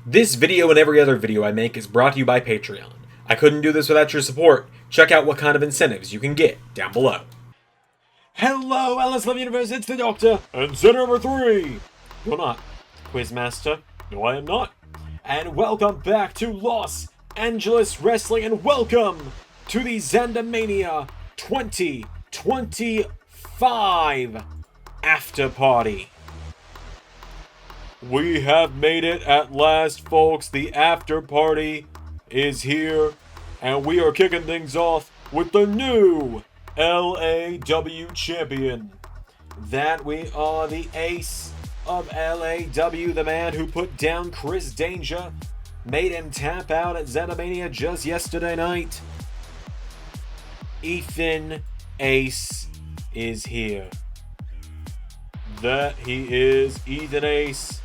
This video and every other video I make is brought to you by Patreon. I couldn't do this without your support. Check out what kind of incentives you can get down below. Hello, LS11 Universe, it's the Doctor, and Zender number 3! You're not, Quizmaster. No, I am not. And welcome back to Los Angeles Wrestling, and welcome to the ZanderMania 2025 After Party. We have made it at last, folks. The after party is here, and we are kicking things off with the new LAW champion. That we are the ace of LAW, the man who put down Chris Danger, made him tap out at ZanderMania just yesterday night. Ethan Ace is here. That he is, Ethan Ace.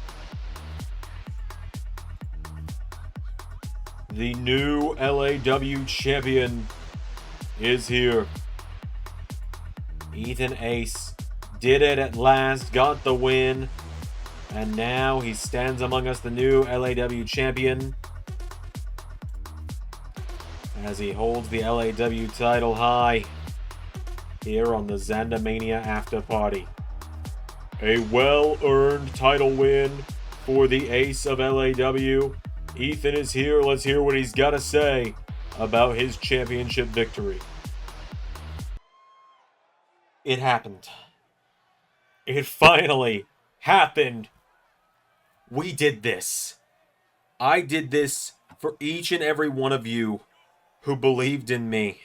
The new LAW champion is here. Ethan Ace did it at last, got the win, and now he stands among us, the new LAW champion, as he holds the LAW title high here on the ZanderMania After Party. A well-earned title win for the ace of LAW. Ethan is here. Let's hear what he's got to say about his championship victory. It happened. It finally happened. We did this. I did this for each and every one of you who believed in me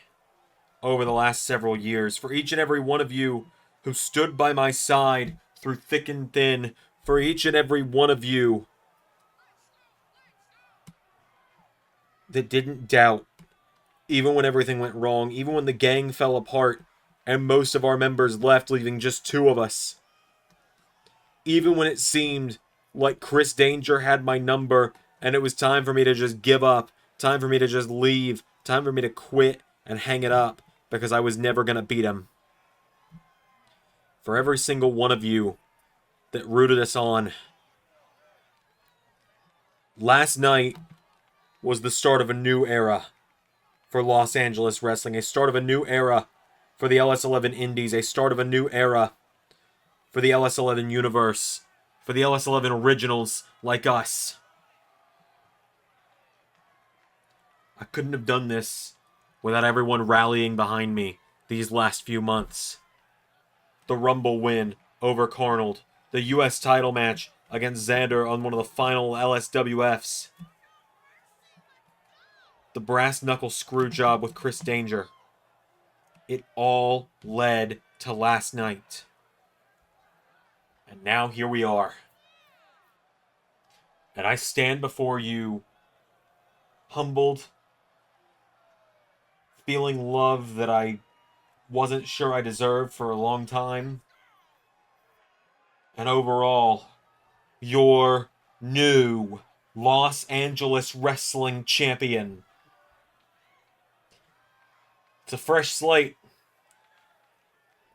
over the last several years. For each and every one of you who stood by my side through thick and thin. For each and every one of you that didn't doubt, even when everything went wrong, even when the gang fell apart and most of our members left, leaving just two of us. Even when it seemed like Chris Danger had my number and it was time for me to just give up, time for me to just leave, time for me to quit and hang it up because I was never going to beat him. For every single one of you that rooted us on, last night was the start of a new era for Los Angeles Wrestling, a start of a new era for the LS11 Indies, a start of a new era for the LS11 Universe, for the LS11 Originals like us. I couldn't have done this without everyone rallying behind me these last few months. The Rumble win over Carnold, the US title match against Zander on one of the final LSWFs, the brass knuckle screw job with Chris Danger. It all led to last night. And now here we are. And I stand before you humbled, feeling love that I wasn't sure I deserved for a long time. And overall, your new Los Angeles Wrestling champion. It's a fresh slate.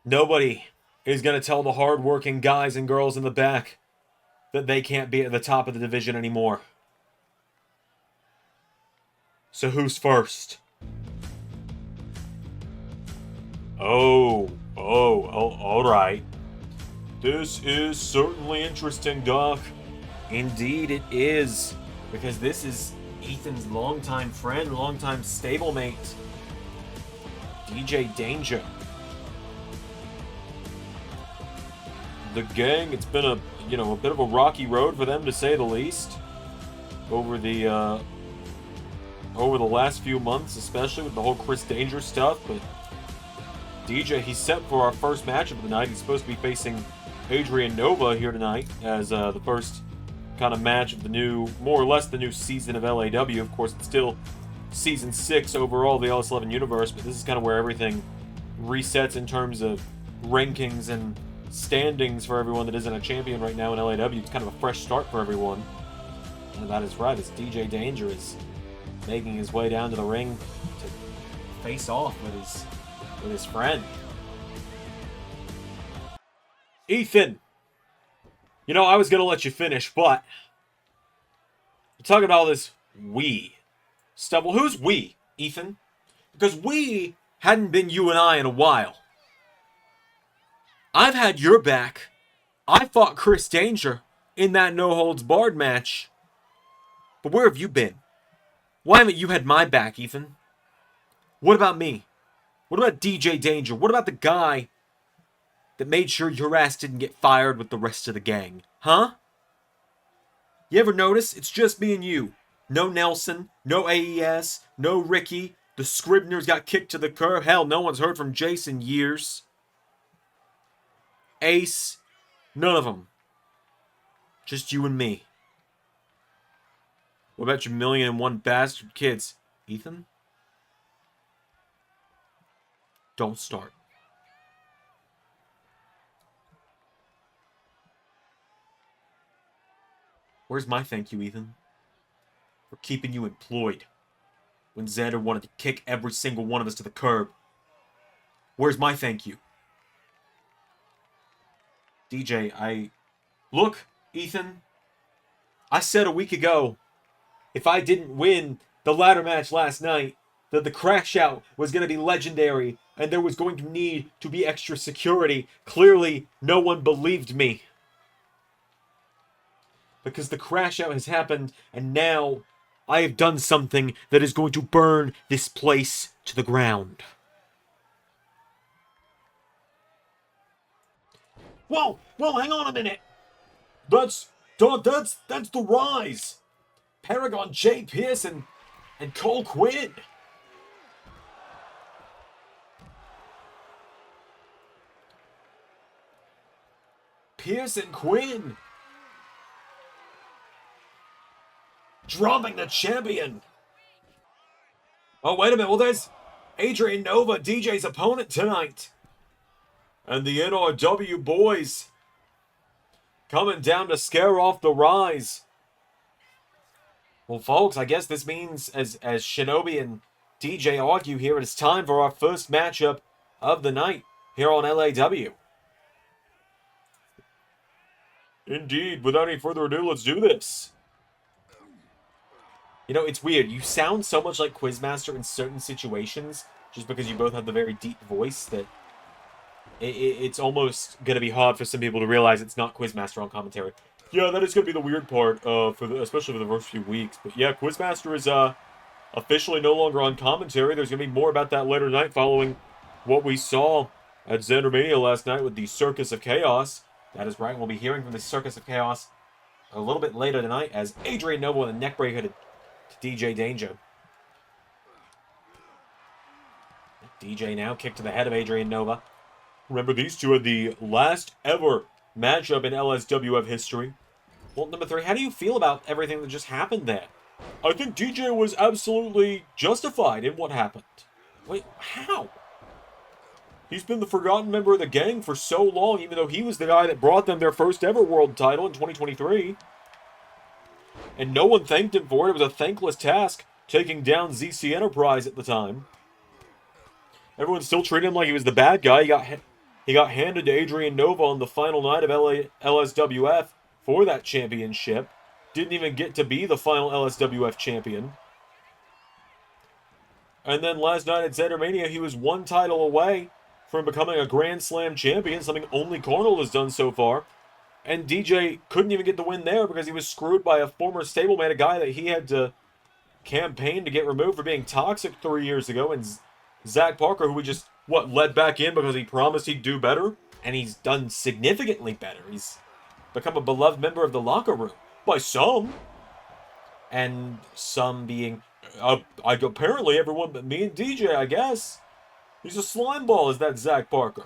Nobody is going to tell the hard-working guys and girls in the back that they can't be at the top of the division anymore. So who's first? Oh, all right. This is certainly interesting, Doc. Indeed it is, because this is Ethan's longtime friend, longtime stablemate, DJ Danger. The gang, it's been a bit of a rocky road for them, to say the least, over the last few months, especially with the whole Chris Danger stuff. But DJ, he's set for our first matchup of the night. He's supposed to be facing Adrien Nova here tonight as the first kind of match of the new, more or less the new season of LAW. Of course, it's still Season 6 overall of the LS11 Universe, but this is kind of where everything resets in terms of rankings and standings for everyone that isn't a champion right now in LAW. It's kind of a fresh start for everyone. And that is right, as DJ Danger is making his way down to the ring to face off with his friend. Ethan, I was going to let you finish, but You're talking about all this we stuff. Well, who's we, Ethan? Because we hadn't been you and I in a while. I've had your back. I fought Chris Danger in that no-holds-barred match. But where have you been? Why haven't you had my back, Ethan? What about me? What about DJ Danger? What about the guy that made sure your ass didn't get fired with the rest of the gang? Huh? You ever notice? It's just me and you. No Nelson, no AES, no Ricky. The Scribners got kicked to the curb. Hell, no one's heard from Jason years. Ace, none of them. Just you and me. What about your 1,000,001 bastard kids? Ethan? Don't start. Where's my thank you, Ethan? For keeping you employed. When Xander wanted to kick every single one of us to the curb. Where's my thank you? DJ, Look, Ethan. I said a week ago, if I didn't win the ladder match last night, that the crash out was going to be legendary and there was going to need to be extra security. Clearly, no one believed me. Because the crash out has happened and now I have done something that is going to burn this place to the ground. Whoa, hang on a minute. That's the Rise. Paragon J. Pearson and Cole Quinn. Pearson Quinn. Dropping the champion. Oh, wait a minute. Well, there's Adrien Nova, DJ's opponent tonight. And the NRW boys coming down to scare off the Rise. Well, folks, I guess this means, as Shinobi and DJ argue here, it is time for our first matchup of the night here on LAW. Indeed. Without any further ado, let's do this. You know, it's weird. You sound so much like Quizmaster in certain situations, just because you both have the very deep voice, that it's almost going to be hard for some people to realize it's not Quizmaster on commentary. Yeah, that is going to be the weird part, especially for the first few weeks. But yeah, Quizmaster is officially no longer on commentary. There's going to be more about that later tonight following what we saw at ZanderMania last night with the Circus of Chaos. That is right. We'll be hearing from the Circus of Chaos a little bit later tonight as Adrien Nova with a neckbreaker to DJ Danger. DJ now kicked to the head of Adrien Nova. Remember, these two are the last ever matchup in LSWF history. Well, number 3, how do you feel about everything that just happened there? I think DJ was absolutely justified in what happened. Wait, how? He's been the forgotten member of the gang for so long, even though he was the guy that brought them their first ever world title in 2023. And no one thanked him for it. It was a thankless task, taking down ZC Enterprise at the time. Everyone still treated him like he was the bad guy. He got handed to Adrien Nova on the final night of LSWF for that championship. Didn't even get to be the final LSWF champion. And then last night at ZanderMania, he was one title away from becoming a Grand Slam champion, something only Carnold has done so far. And DJ couldn't even get the win there because he was screwed by a former stablemate, a guy that he had to campaign to get removed for being toxic 3 years ago, and Zach Parker, who we just, led back in because he promised he'd do better? And he's done significantly better. He's become a beloved member of the locker room. By some. And some being, apparently everyone but me and DJ, I guess. He's a slime ball, is that Zach Parker.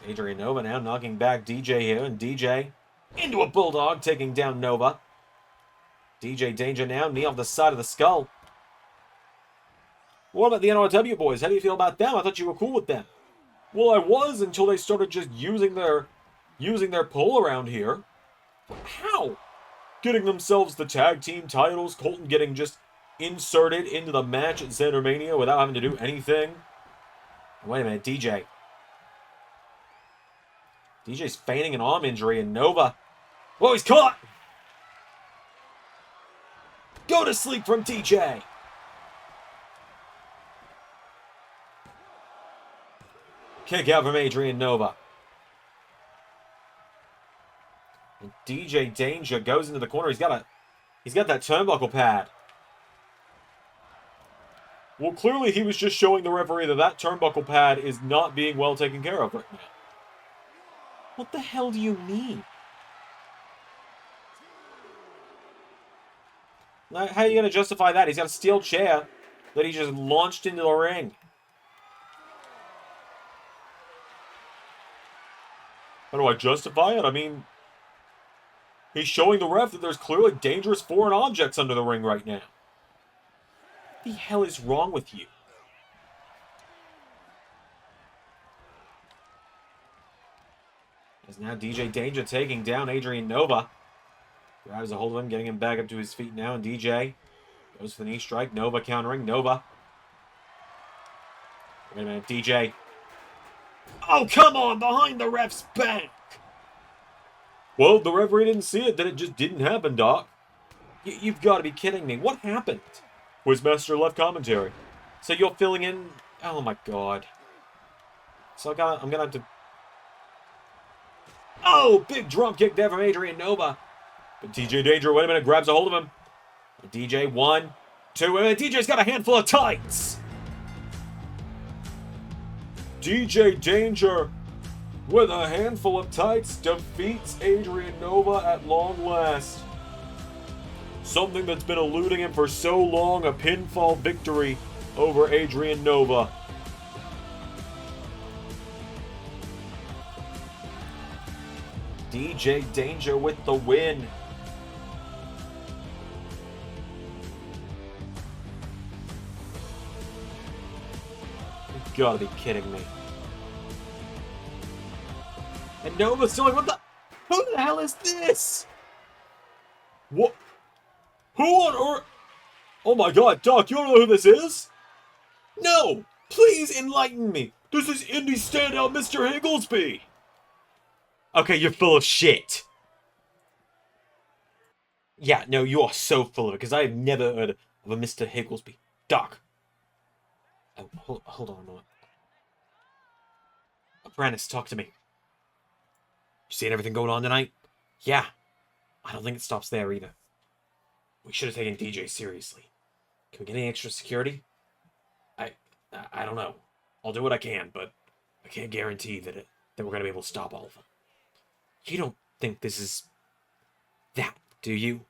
Adrien Nova now knocking back DJ here, and DJ into a bulldog, taking down Nova. DJ Danger now, knee off the side of the skull. What about the NRW boys? How do you feel about them? I thought you were cool with them. Well, I was until they started just using their pull around here. How? Getting themselves the tag team titles, Colton getting just inserted into the match at ZanderMania without having to do anything. Wait a minute, DJ. DJ's feigning an arm injury, and Nova... Whoa, he's caught! Go to sleep from TJ. Kick out from Adrien Nova. And DJ Danger goes into the corner. He's got that turnbuckle pad. Well, clearly he was just showing the referee that that turnbuckle pad is not being well taken care of right now. What the hell do you mean? How are you going to justify that? He's got a steel chair that he just launched into the ring. How do I justify it? I mean, he's showing the ref that there's clearly dangerous foreign objects under the ring right now. What the hell is wrong with you? As now DJ Danger taking down Adrien Nova. Grabs a hold of him, getting him back up to his feet now, and DJ goes for the knee strike. Nova countering. Nova. Wait a minute, DJ. Oh, come on! Behind the ref's back! Well, the referee didn't see it, then it just didn't happen, Doc. You've got to be kidding me. What happened? Quizmaster left commentary. So you're filling in... Oh, my God. So I'm gonna have to... Oh, big drop kick there from Adrien Nova. But DJ Danger, wait a minute, grabs a hold of him. DJ, 1, 2, wait a minute, DJ's got a handful of tights. DJ Danger, with a handful of tights, defeats Adrien Nova at long last. Something that's been eluding him for so long, a pinfall victory over Adrien Nova. DJ Danger with the win. You've got to be kidding me. And Nova's still like, what the? Who the hell is this? What? Who on earth? Oh my God, Doc, you don't know who this is? No! Please enlighten me. This is indie standout Mr. Higglesby. Okay, you're full of shit. Yeah, no, you are so full of it, because I have never heard of a Mr. Higglesby. Doc. Oh, hold on a moment. Apprentice, talk to me. You seeing everything going on tonight? Yeah. I don't think it stops there either. We should have taken DJ seriously. Can we get any extra security? I don't know. I'll do what I can, but I can't guarantee that we're going to be able to stop all of them. You don't think this is that, do you?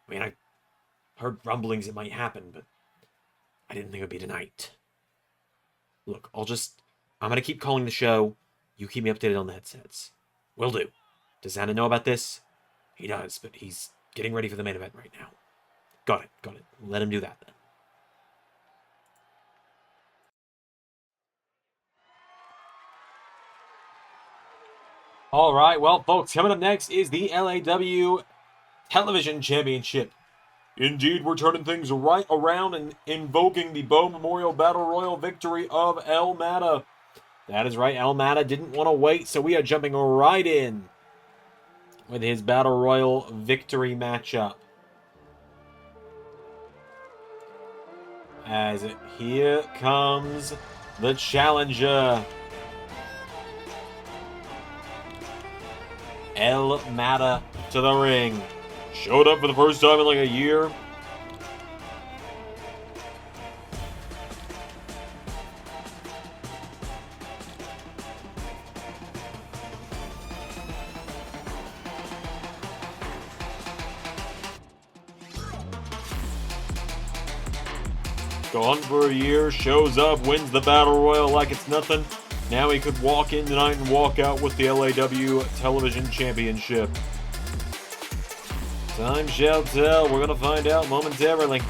I mean, I heard rumblings it might happen, but I didn't think it would be tonight. Look, I'm going to keep calling the show. You keep me updated on the headsets. Will do. Does Xander know about this? He does, but he's getting ready for the main event right now. Got it. Let him do that then. All right, well, folks, coming up next is the LAW Television Championship. Indeed, we're turning things right around and invoking the Bo Memorial Battle Royal victory of El Mata. That is right, El Mata didn't want to wait, so we are jumping right in with his Battle Royal victory matchup. As here comes the challenger. El Mata to the ring. Showed up for the first time in like a year. Gone for a year, shows up, wins the Battle Royal like it's nothing. Now he could walk in tonight and walk out with the LAW Television Championship. Time shall tell. We're going to find out momentarily.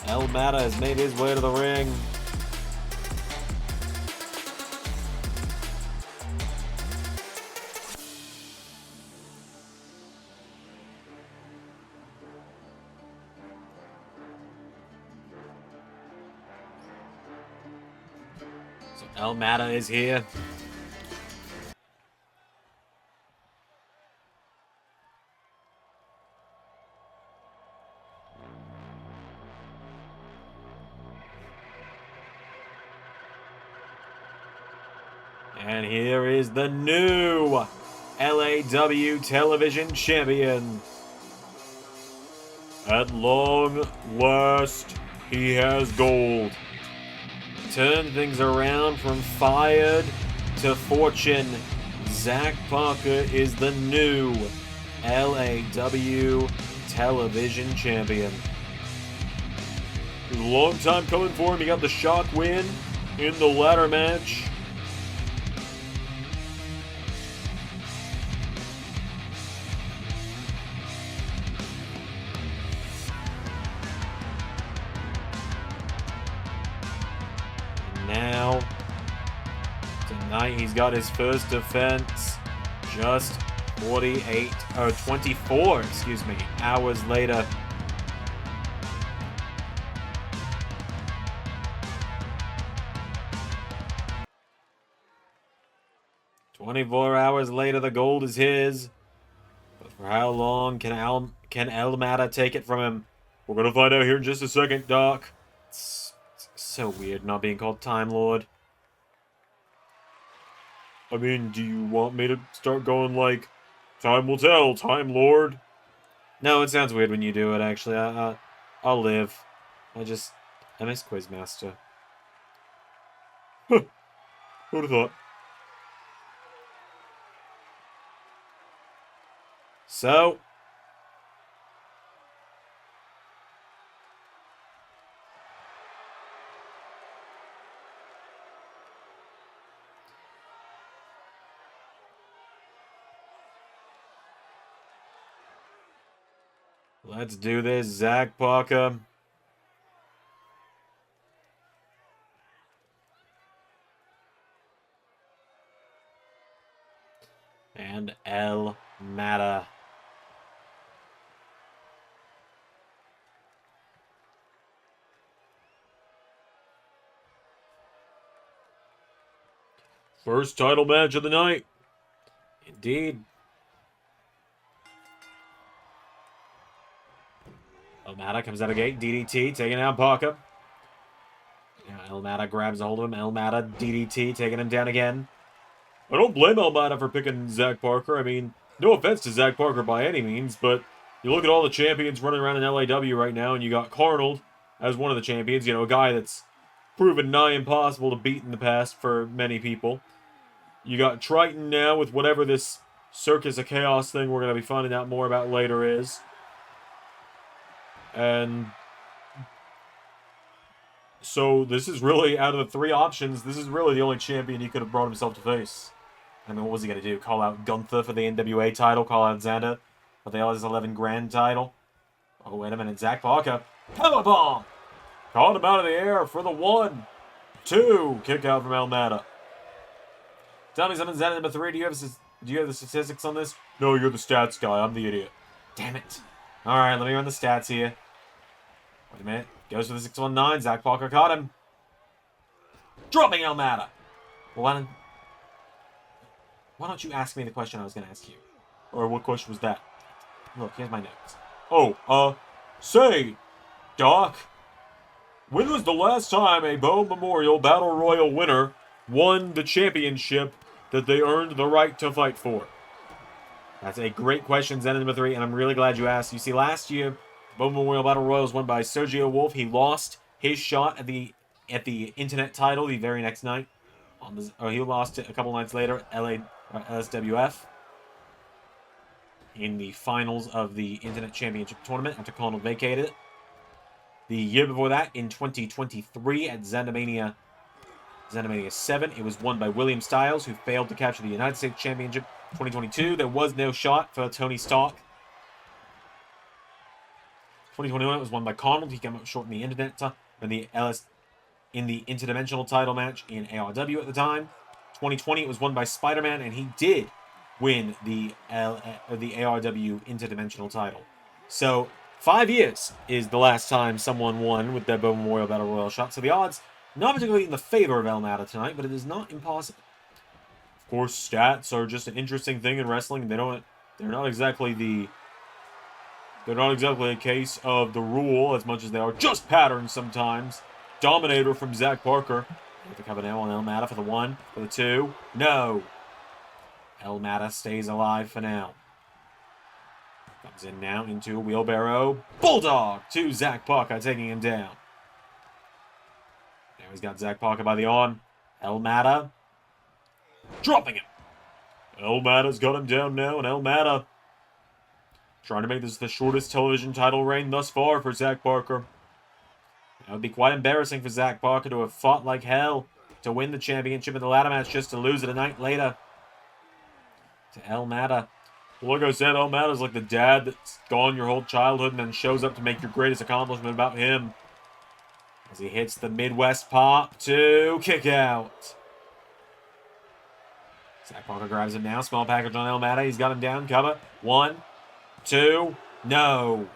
El Mata has made his way to the ring. So El Mata is here. And here is the new LAW Television Champion. At long last, he has gold. Turn things around from fired to fortune. Zach Parker is the new LAW Television Champion. It was a long time coming for him. He got the shock win in the ladder match. Now, tonight he's got his first defense just 24 hours later. The gold is his. But for how long can El Mata take it from him? We're gonna find out here in just a second, Doc. It's so weird not being called Time Lord. I mean, do you want me to start going like, time will tell, Time Lord? No, it sounds weird when you do it, actually. I'll live. I miss Quizmaster. Huh. Who'd have thought? So, let's do this, Zach Parker. And El Mata. First title match of the night. Indeed. El Mata comes out of gate. DDT taking out Parker. Yeah, El Mata grabs a hold of him. El Mata DDT taking him down again. I don't blame El Mata for picking Zach Parker. I mean, no offense to Zach Parker by any means, but you look at all the champions running around in LAW right now, and you got Carnold as one of the champions. You know, a guy that's proven nigh impossible to beat in the past for many people. You got Triton now with whatever this Circus of Chaos thing we're going to be finding out more about later is. And so this is really, out of the three options, this is really the only champion he could have brought himself to face. I mean, what was he going to do? Call out Gunther for the NWA title? Call out Xander for the LS11 Grand title? Oh, wait a minute. Zach Parker. Powerbomb! Called him out of the air for the 1, 2. Kick out from El Mata. Tell me something, Xander number 3. Do you have the statistics on this? No, you're the stats guy. I'm the idiot. Damn it. Alright, let me run the stats here. Wait a minute. Goes for the 619. Zach Parker caught him. Dropping El Mata. Well, why don't you ask me the question I was going to ask you? Or what question was that? Look, here's my notes. Oh, say, Doc, when was the last time a Bo Memorial Battle Royal winner won the championship that they earned the right to fight for? That's a great question, Zen number 3, and I'm really glad you asked. You see, last year, Bo Memorial Battle Royal was won by Sergio Wolf. He lost his shot at the Internet title the very next night. He lost it a couple nights later, LSWF, in the finals of the Internet Championship Tournament after Carnold vacated it. The year before that, in 2023, at ZanderMania 7, it was won by William Styles, who failed to capture the United States Championship. 2022, there was no shot for Tony Stark. 2021, it was won by Carnold. He came up short in the interdimensional title match in ARW at the time. 2020, it was won by Spider-Man, and he did win the ARW interdimensional title. So 5 years is the last time someone won with their Bo Memorial Battle Royal shot. So the odds not particularly in the favor of El Mata tonight, but it is not impossible. Of course, stats are just an interesting thing in wrestling. They're not exactly a case of the rule as much as they are just patterns sometimes. Dominator from Zach Parker. With the cover now on El Mata for the 1, for the 2. No! El Mata stays alive for now. Comes in now into a wheelbarrow. Bulldog to Zach Parker, taking him down. Now he's got Zach Parker by the arm. El Mata dropping him. El Mata's got him down now, and El Mata trying to make this the shortest television title reign thus far for Zach Parker. That would be quite embarrassing for Zach Parker to have fought like hell to win the championship in the ladder match just to lose it a night later to El Mata. Like I said, El Mata's like the dad that's gone your whole childhood and then shows up to make your greatest accomplishment about him. As he hits the Midwest pop to kick out. Zach Parker grabs him now. Small package on El Mata. He's got him down. Cover. 1, 2. No.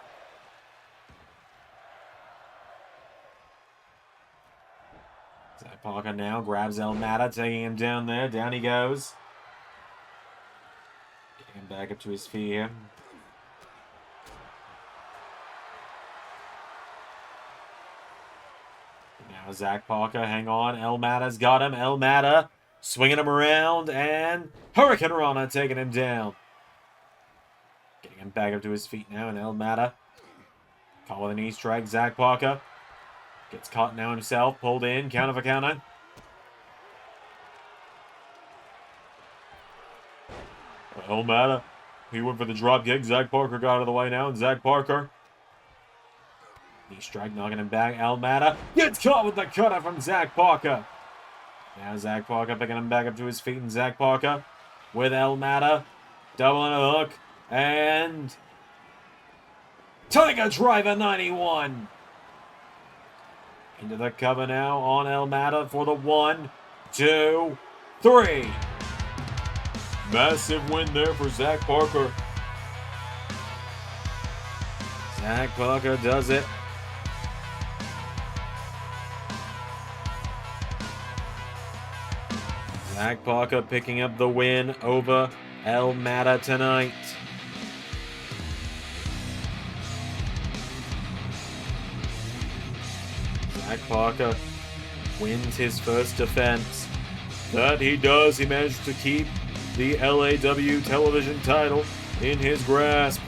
Zach Parker now grabs El Mata, taking him down there. Down he goes. Getting him back up to his feet here. Now Zach Parker, hang on. El Mata's got him. El Mata swinging him around, and Hurricane Rana taking him down. Getting him back up to his feet now, and El Mata caught with a knee strike. Zach Parker gets caught now himself, pulled in, counter for counter. El Mata, he went for the drop kick. Zach Parker got out of the way now, and Zach Parker, knee strike, knocking him back. El Mata gets caught with the cutter from Zach Parker. Now Zach Parker picking him back up to his feet, and Zach Parker with El Mata, doubling a hook, and Tiger Driver 91. Into the cover now on El Mata for the 1, 2, 3. Massive win there for Zach Parker. Zach Parker does it. Zach Parker picking up the win over El Mata tonight. Zach Parker wins his first defense. That he does. He managed to keep the LAW television title in his grasp.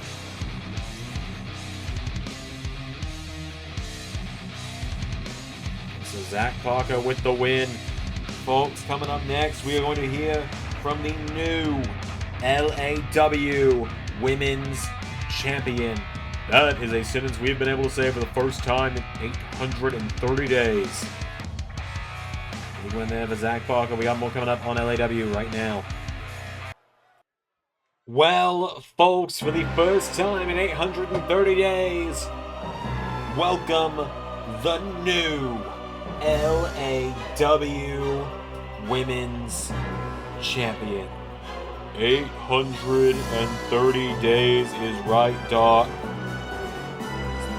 So Zach Parker with the win. Folks, coming up next, we are going to hear from the new LAW Women's Champion. That is a sentence we've been able to say for the first time in 830 days. Big win there for Zach Parker. We got more coming up on LAW right now. Well, folks, for the first time in 830 days, welcome the new LAW Women's Champion. 830 days is right, Doc.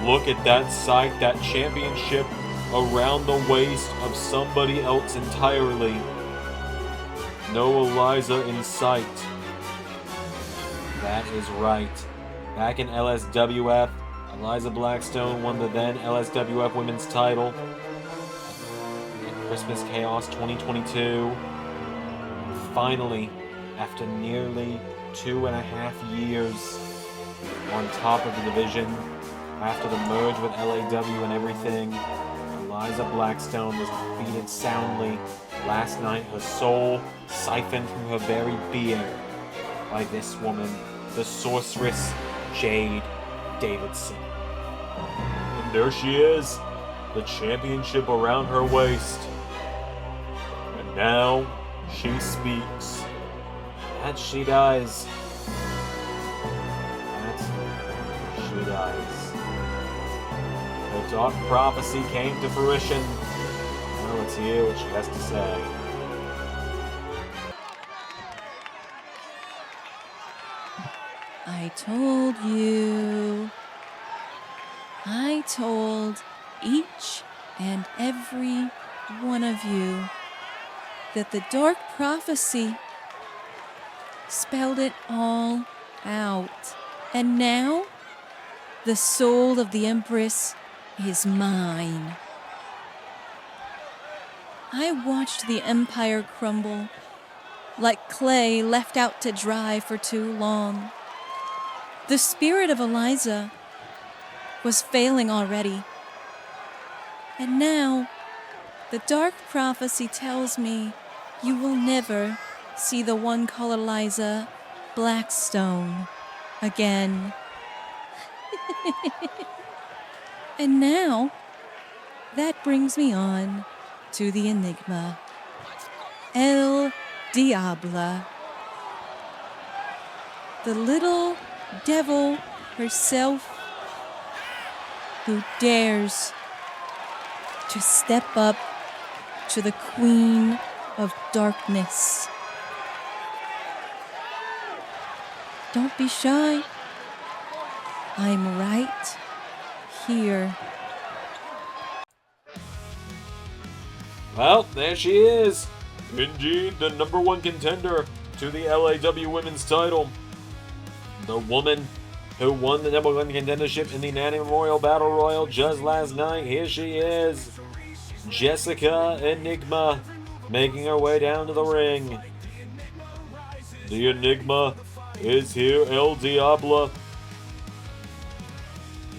Look at that sight, that championship around the waist of somebody else entirely. No Eliza in sight. That is right. Back in LSWF, Eliza Blackstone won the then LSWF Women's title in Christmas Chaos 2022. Finally, after nearly 2.5 years on top of the division, after the merge with LAW and everything, Eliza Blackstone was defeated soundly last night, her soul siphoned from her very being by this woman, the sorceress Jade Davidson. And there she is, the championship around her waist. And now she speaks. That she does. That she does. The dark prophecy came to fruition. Well, let's hear what she has to say. I told you. I told each and every one of you that the dark prophecy spelled it all out. And now, the soul of the Empress is mine. I watched the empire crumble like clay left out to dry for too long. The spirit of Eliza was failing already. And now, the dark prophecy tells me you will never see the one called Eliza Blackstone again. And now, that brings me on to the enigma. El Diablo. The little devil herself who dares to step up to the Queen of Darkness. Don't be shy. I'm right here. Well, there she is. Indeed, the number one contender to the LAW Women's title. The woman who won the number one contendership in the Nanny Memorial Battle Royal just last night. Here she is. Jessica Enigma, making her way down to the ring. The Enigma is here, El Diablo.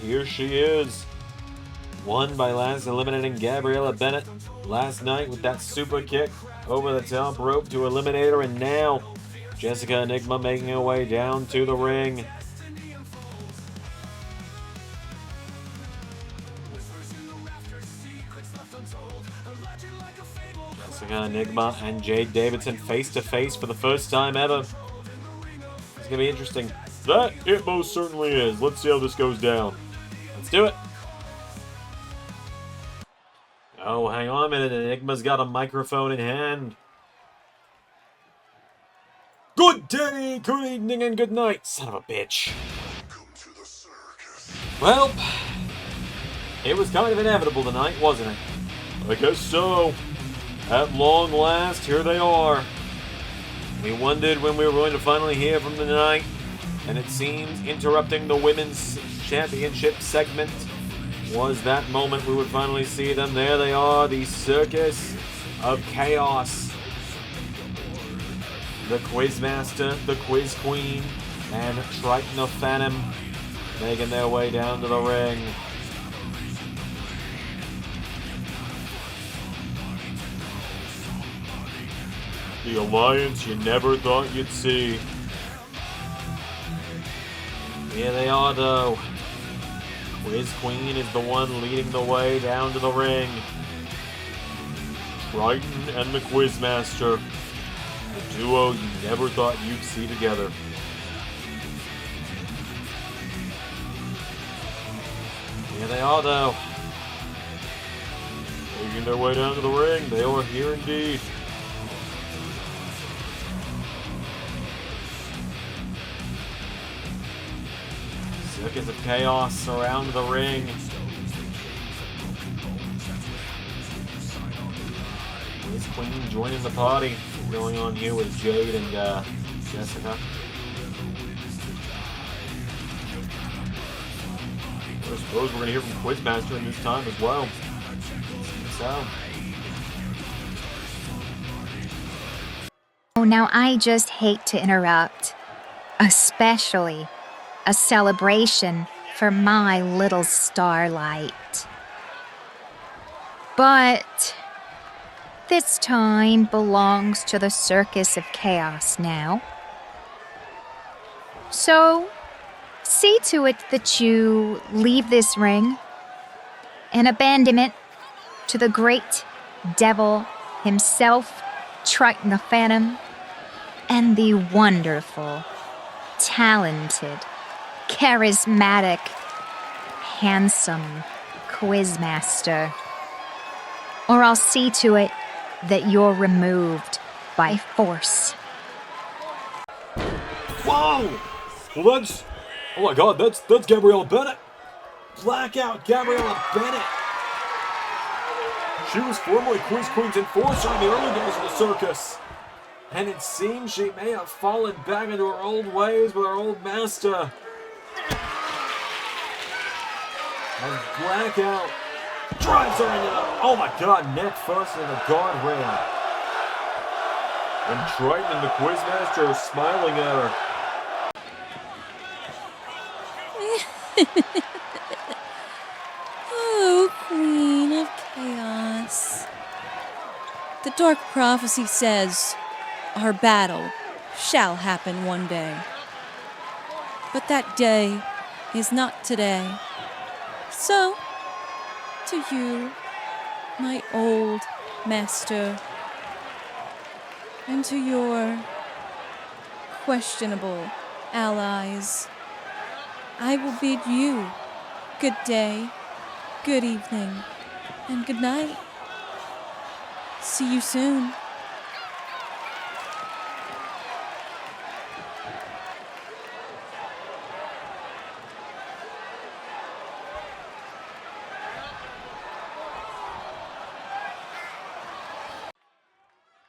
Here she is. Won by last eliminating Gabriella Bennett last night with that super kick over the top rope to eliminate her, and now Jessica Enigma making her way down to the ring. Jessica Enigma and Jade Davidson face to face for the first time ever. It's gonna be interesting. That it most certainly is. Let's see how this goes down. Let's do it. Oh, hang on a minute. Enigma's got a microphone in hand. Good day, good evening, and good night, son of a bitch. Welcome to the circus. Well, it was kind of inevitable tonight, wasn't it? I guess so. At long last, here they are. We wondered when we were going to finally hear from them tonight, and it seems interrupting the women's championship segment was that moment we would finally see them. There they are, the Circus of Chaos. The Quizmaster, the Quiz Queen, and Triton of Phantom making their way down to the ring. The alliance you never thought you'd see. Here they are, though. Quiz Queen is the one leading the way down to the ring. Triton and the Quizmaster. The duo you never thought you'd see together. Here they are, though. Making their way down to the ring. They are here indeed. Circus of Chaos surround the ring. Quiz Queen joining the party. What's going on here with Jade and Jessica? I suppose we're going to hear from Quizmaster in this time as well. So. Oh, now I just hate to interrupt, especially a celebration for my little starlight. But this time belongs to the Circus of Chaos now. So, see to it that you leave this ring in abandonment to the great devil himself, Triton the Phantom, and the wonderful, talented, charismatic, handsome Quizmaster. Or I'll see to it that you're removed by force. Whoa! Well, that's... Oh my god, that's Gabriella Bennett! Blackout Gabriella Bennett! She was formerly Quiz Queen's enforcer in the early days of the circus. And it seems she may have fallen back into her old ways with her old master. And Blackout Drives her into the... Oh my god, neck first in the guardrail. And Triton and the Quizmaster are smiling at her. Oh, Queen of Chaos. The Dark Prophecy says our battle shall happen one day. But that day is not today. So, to you, my old master, and to your questionable allies, I will bid you good day, good evening, and good night. See you soon.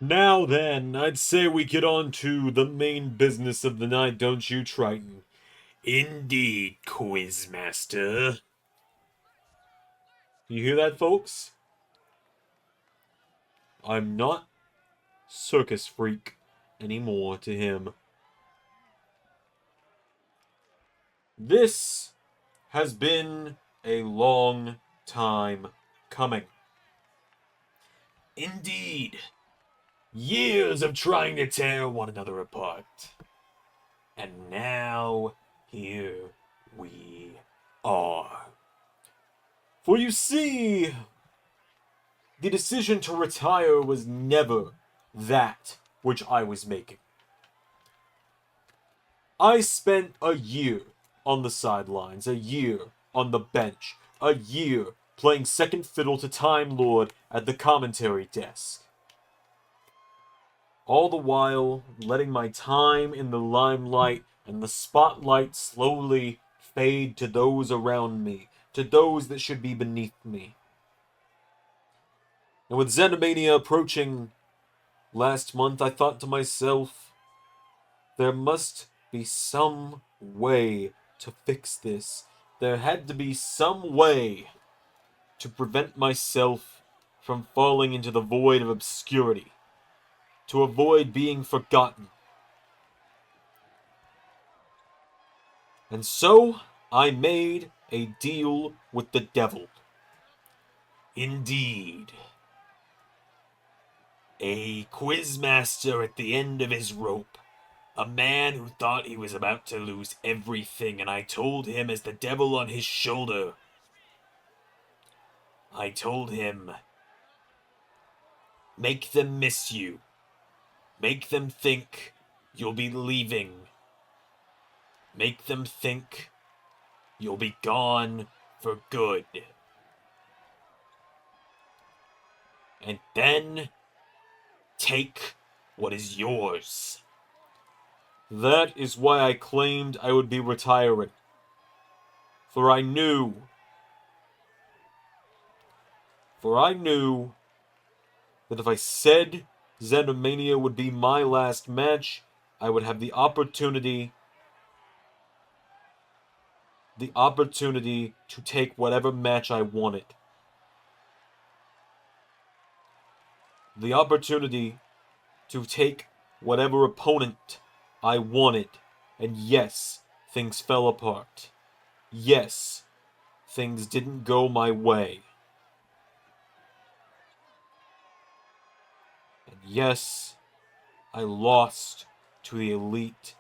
Now then, I'd say we get on to the main business of the night, don't you, Triton? Indeed, Quizmaster. You hear that, folks? I'm not circus freak anymore to him. This has been a long time coming. Indeed. Years of trying to tear one another apart. And now, here we are. For you see, the decision to retire was never that which I was making. I spent a year on the sidelines, a year on the bench, a year playing second fiddle to Time Lord at the commentary desk. All the while, letting my time in the limelight and the spotlight slowly fade to those around me, to those that should be beneath me. And with ZanderMania approaching last month, I thought to myself, there must be some way to fix this. There had to be some way to prevent myself from falling into the void of obscurity, to avoid being forgotten. And so, I made a deal with the devil. Indeed. A quizmaster at the end of his rope. A man who thought he was about to lose everything, and I told him as the devil on his shoulder. I told him, make them miss you. Make them think you'll be leaving. Make them think you'll be gone for good. And then take what is yours. That is why I claimed I would be retiring. For I knew that if I said ZanderMania would be my last match, I would have the opportunity to take whatever match I wanted. The opportunity to take whatever opponent I wanted. And yes, things fell apart. Yes, things didn't go my way. And yes, I lost to the Elite.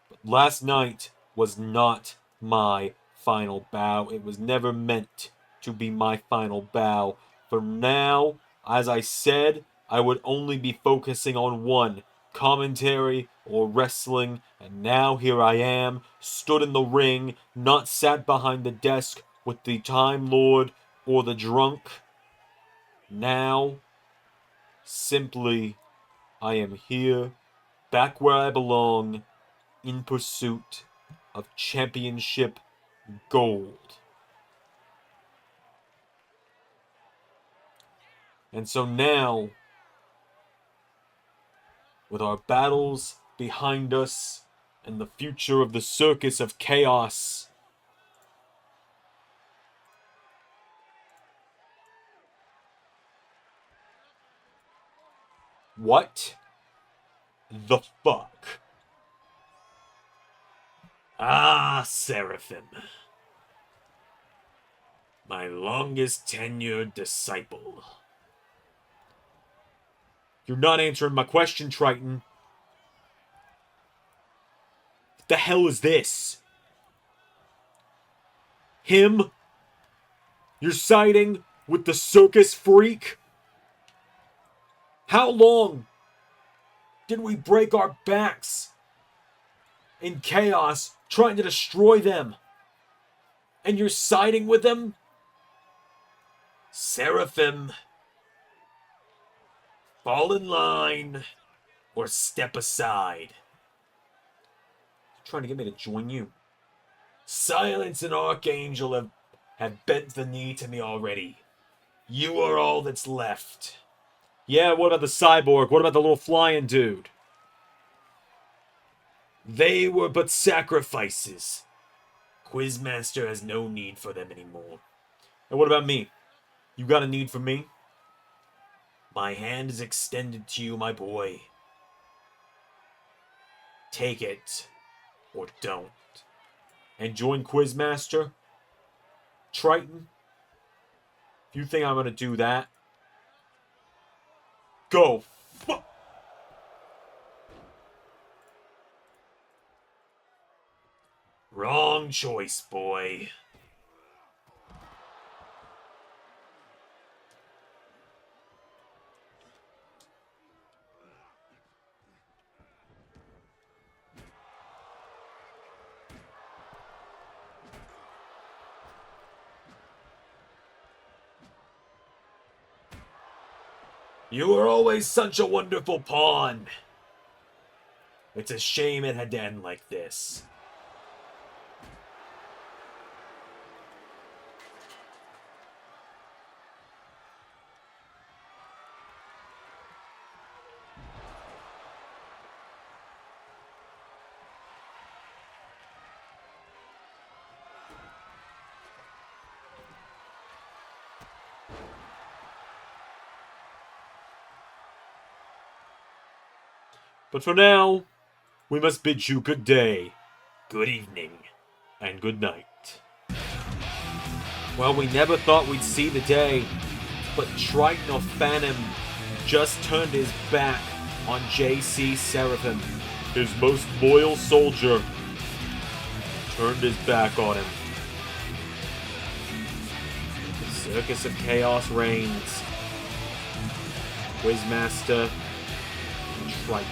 But last night was not my final bow. It was never meant to be my final bow. For now, as I said, I would only be focusing on one, commentary or wrestling, and now here I am, stood in the ring, not sat behind the desk with the Time Lord or the drunk. Now, simply, I am here, back where I belong, in pursuit of championship gold. And so now, with our battles behind us and the future of the Circus of Chaos, What the fuck? Ah, Seraphim. My longest tenured disciple. You're not answering my question, Triton. What the hell is this? Him? You're siding with the circus freak? How long did we break our backs in chaos trying to destroy them? And you're siding with them? Seraphim, fall in line or step aside. You're trying to get me to join you. Silence and Archangel have bent the knee to me already. You are all that's left. Yeah, what about the cyborg? What about the little flying dude? They were but sacrifices. Quizmaster has no need for them anymore. And what about me? You got a need for me? My hand is extended to you, my boy. Take it, or don't. And join Quizmaster? Triton? If you think I'm gonna do that, go Wrong choice, boy. You were always such a wonderful pawn. It's a shame it had to end like this. But for now, we must bid you good day, good evening, and good night. Well, we never thought we'd see the day, but Triton or Phantom just turned his back on JC Seraphim. His most loyal soldier turned his back on him. The Circus of Chaos reigns. Quizmaster and Triton.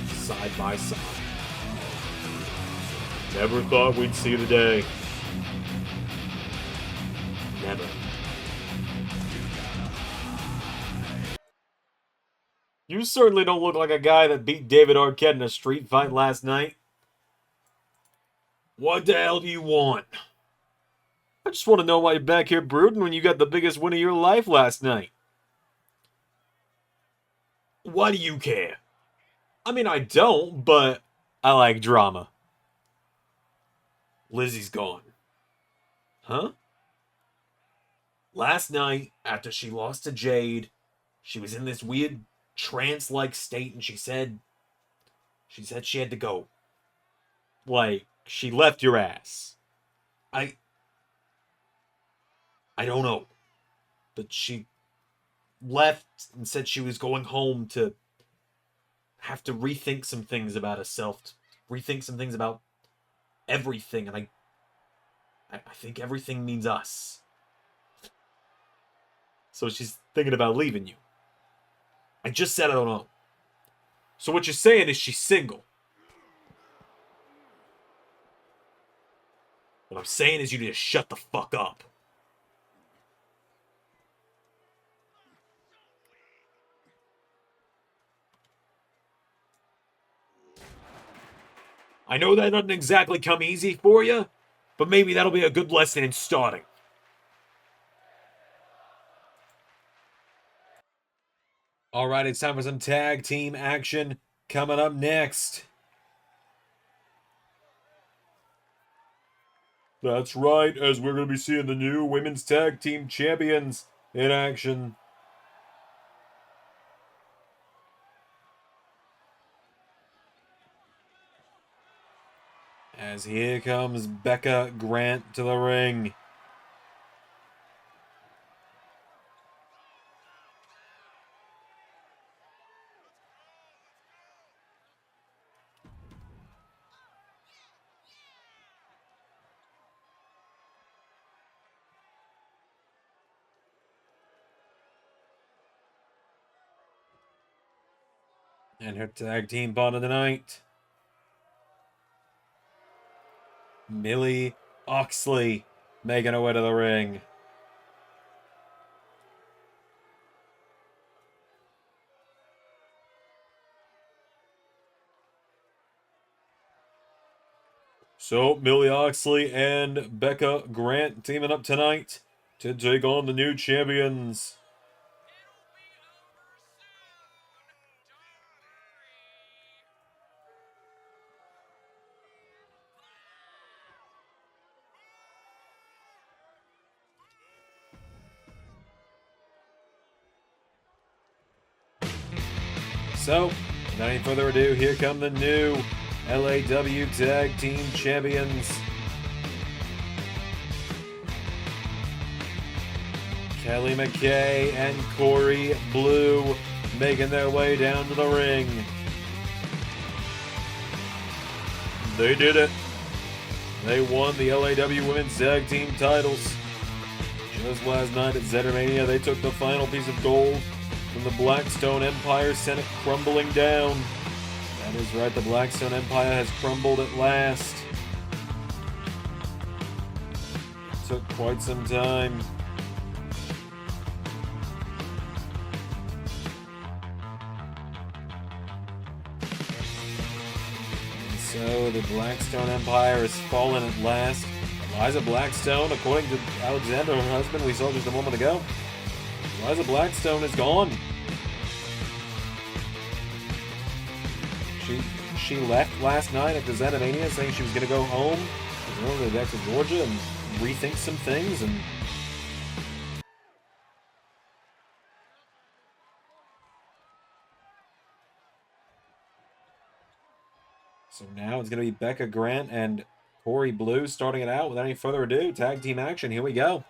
Side by side. Never thought we'd see the day. Never. You certainly don't look like a guy that beat David Arquette in a street fight last night. What the hell do you want? I just want to know why you're back here brooding when you got the biggest win of your life last night. Why do you care? I mean, I don't, but I like drama. Lizzie's gone. Huh? Last night, after she lost to Jade, she was in this weird trance-like state, and she said she had to go. Like, she left your ass. I don't know. But she left and said she was going home to have to rethink some things about herself, rethink some things about everything, and I think everything means us. So she's thinking about leaving you. I just said I don't know. So what you're saying is she's single. What I'm saying is you need to shut the fuck up. I know that doesn't exactly come easy for you, but maybe that'll be a good lesson in starting. Alright, it's time for some tag team action coming up next. That's right, as we're going to be seeing the new Women's Tag Team Champions in action. As here comes Becca Grant to the ring. And her tag team partner of the night, Millie Oxley, making her way to the ring. So, Millie Oxley and Becca Grant teaming up tonight to take on the new champions. So, without any further ado, here come the new LAW Tag Team Champions. Kelly McKay and Corey Blue making their way down to the ring. They did it. They won the LAW Women's Tag Team titles. Just last night at ZanderMania, they took the final piece of gold from the Blackstone Empire, sent it crumbling down. That is right, the Blackstone Empire has crumbled at last. It took quite some time. And so the Blackstone Empire has fallen at last. Eliza Blackstone, according to Alexander, her husband we saw just a moment ago, Eliza Blackstone is gone. She left last night after ZanderMania saying she was going to go home, go back to Georgia and rethink some things. And so now it's going to be Becca Grant and Corey Blue starting it out. Without any further ado, tag team action. Here we go.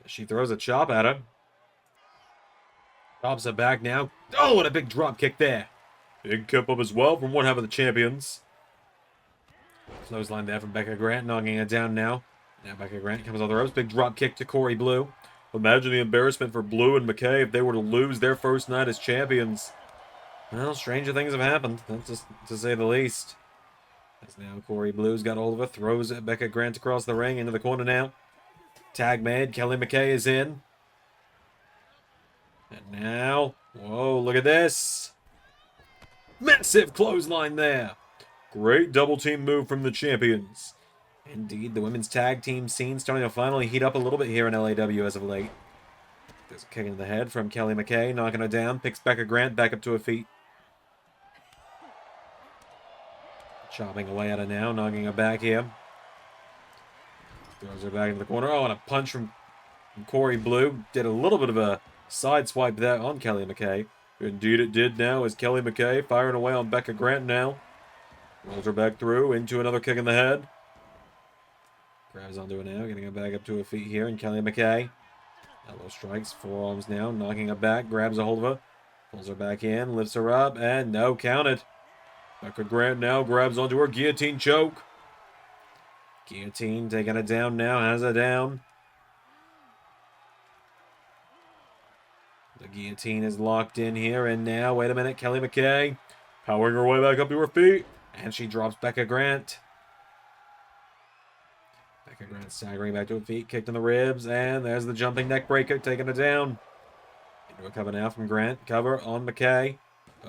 She throws a chop at her. Chops her back now. Oh, and a big drop kick there. Big kip up as well from one half of the champions. Clothesline there from Becca Grant, knocking her down now. Now Becca Grant comes on the ropes. Big drop kick to Corey Blue. Imagine the embarrassment for Blue and McKay if they were to lose their first night as champions. Well, stranger things have happened, that's just to say the least. As now Corey Blue's got hold of her, throws Becca Grant across the ring into the corner now. Tag made, Kelly McKay is in. And now, whoa, look at this. Massive clothesline there. Great double team move from the champions. Indeed, the women's tag team scene starting to finally heat up a little bit here in LAW as of late. There's a kick in the head from Kelly McKay, knocking her down, picks Becca Grant back up to her feet. Chopping away at her now, knocking her back here. Throws her back into the corner. Oh, and a punch from Corey Blue. Did a little bit of a side swipe there on Kelly McKay. Indeed it did now as Kelly McKay firing away on Becca Grant now. Rolls her back through into another kick in the head. Grabs onto her now, getting her back up to her feet here. And Kelly McKay. Elbow strikes, forearms now, knocking her back. Grabs a hold of her. Pulls her back in, lifts her up, and no, counted. Becca Grant now grabs onto her guillotine choke. Guillotine taking it down now, has her down. The guillotine is locked in here, and now, wait a minute, Kelly McKay powering her way back up to her feet, and she drops Becca Grant. Becca Grant staggering back to her feet, kicked in the ribs, and there's the jumping neck breaker taking her down. Into a cover now from Grant, cover on McKay.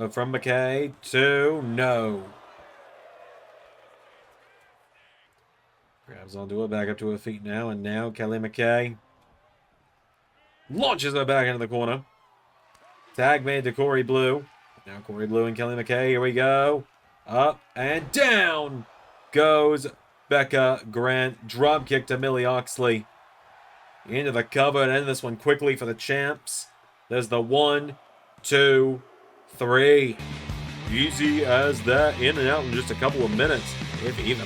From McKay to no. Grabs onto her, back up to her feet now, and now Kelly McKay launches her back into the corner. Tag made to Corey Blue. Now Corey Blue and Kelly McKay, here we go. Up and down goes Becca Grant. Drop kick to Millie Oxley. Into the cover and end this one quickly for the champs. There's the 1, 2, 3. Easy as that. In and out in just a couple of minutes, if even.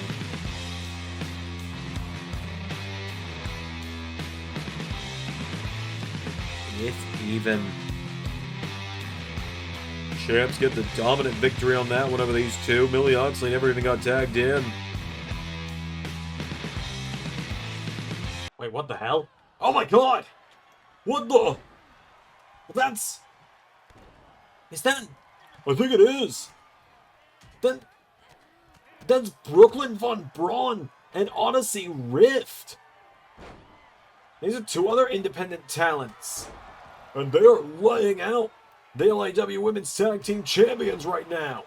If even. Champs get the dominant victory on that one over these two. Millie Oxley never even got tagged in. Wait, what the hell? Oh my god! What the? That's... Is that... I think it is. That's Brooklyn Von Braun and Odyssey Rift. These are two other independent talents. And they are laying out the LAW Women's Tag Team Champions right now.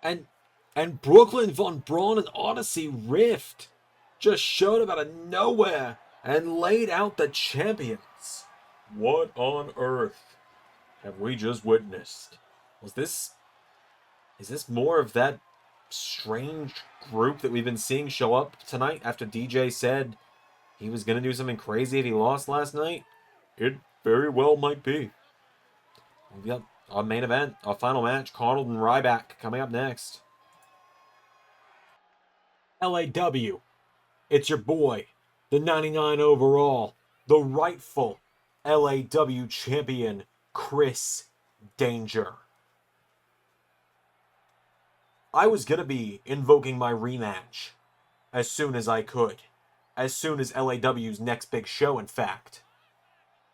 And Brooklyn Von Braun and Odyssey Rift just showed up out of nowhere and laid out the champions. What on earth have we just witnessed? Is this more of that strange group that we've been seeing show up tonight after DJ said he was going to do something crazy if he lost last night? It very well might be. We've got our main event, our final match, Carnold and Ryback, coming up next. LAW, it's your boy, the 99 overall, the rightful LAW champion, Chris Danger. I was going to be invoking my rematch as soon as I could. As soon as LAW's next big show, in fact.